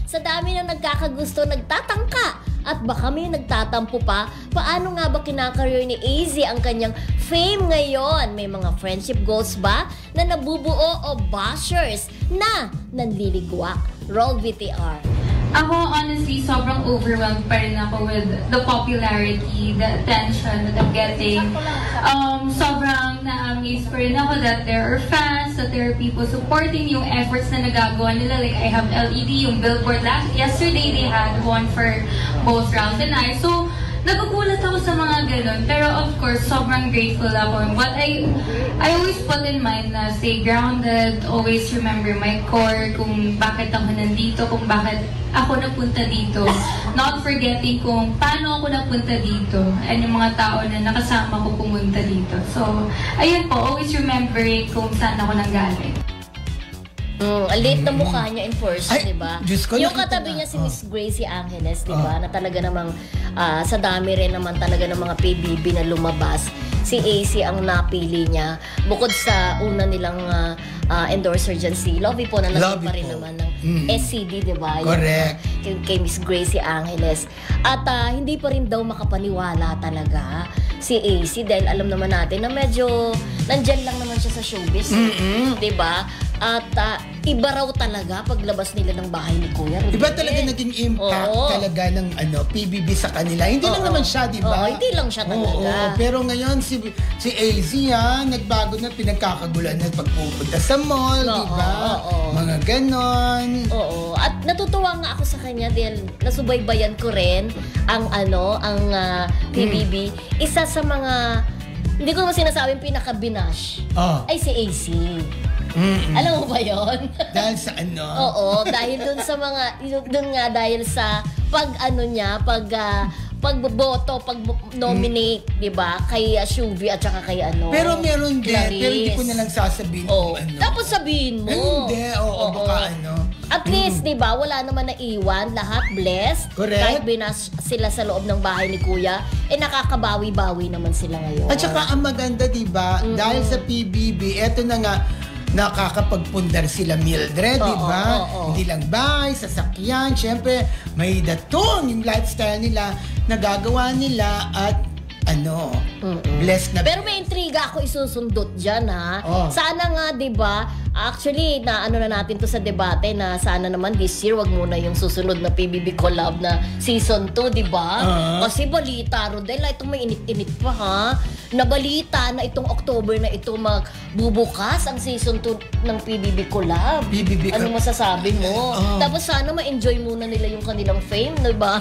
sa dami na nagkakagusto, nagtatangka, at baka may nagtatampo pa, paano nga ba kinakareer ni AZ ang kanyang fame ngayon? May mga friendship goals ba na nabubuo o bashers na nanliligwak? Roll VTR. Ako, honestly, sobrang overwhelmed pa rin ako with the popularity, the attention that I'm getting. Sobrang na-amaze pa rin ako that there are fans, that there are people supporting yung efforts na nagagawa nila. Like, I have LED, yung billboard yesterday, they had one for both Round and I. So, nagugulat ako sa mga ganun. Pero of course, sobrang grateful ako. But I always put in mind na stay grounded, always remember my core, kung bakit ako nandito, kung bakit ako napunta dito. Not forgetting kung paano ako napunta dito and yung mga tao na nakasama ko pumunta dito. So, ayun po, always remembering kung saan ako nanggaling. Ang late na mukha niya in person, di ba? Yung katabi na. niya si Miss Gracie Angeles, di ba? Na talaga namang sa dami rin naman talaga ng mga PBB na lumabas. Si AC ang napili niya. Bukod sa una nilang endorser dyan, si Lovie po na nandun pa rin naman ng SCD, di ba? Correct. Kay Miss Gracie Angeles. At hindi pa rin daw makapaniwala talaga si AC dahil alam naman natin na medyo nandyan lang naman siya sa showbiz. Di ba? At iba raw talaga paglabas nila ng bahay ni Kuya Rodel. Iba talaga naging impact talaga ng PBB sa kanila. Hindi lang naman siya, di ba? Hindi lang siya talaga. Pero ngayon si AZ nagbago na, pinagkakagulan na pagpupunta sa mall, di ba? Mga ganon. Oo. At natutuwa nga ako sa kanya dahil nasubaybayan ko rin ang PBB. Isa sa mga, hindi ko naman sinasabing pinaka-binash ay si AC. Alam mo ba yun? Dahil sa ano? Oo, dahil dun sa mga, dun nga dahil sa pagboboto, pag-nominate, di ba? Kay Shuvi at saka kay Pero meron din, Clarice. pero hindi ko na lang sasabihin kung ano. Tapos sabihin mo. Hindi, baka ano. At least, di ba, wala naman naiwan, lahat blessed. Correct. Kahit binas sila sa loob ng bahay ni Kuya, nakakabawi-bawi naman sila ngayon. At saka ang maganda, di ba? Dahil sa PBB, eto na nga, nakakapagpundar sila Mildred, di ba? Hindi lang bahay, sasakyan, syempre may datong yung lifestyle nila, nagagawa nila at blessed na. Pero may intriga ako isusundot dyan, ha? Sana nga, di ba, actually, na natin to sa debate na sana naman this year, wag muna yung susunod na PBB collab na season 2, di ba? Kasi balita, Rodel, itong may init-init pa, ha? Nabalita na itong October na ito magbubukas ang season 2 ng PBB collab. Ano masasabi mo? Tapos sana ma-enjoy muna nila yung kanilang fame, di ba?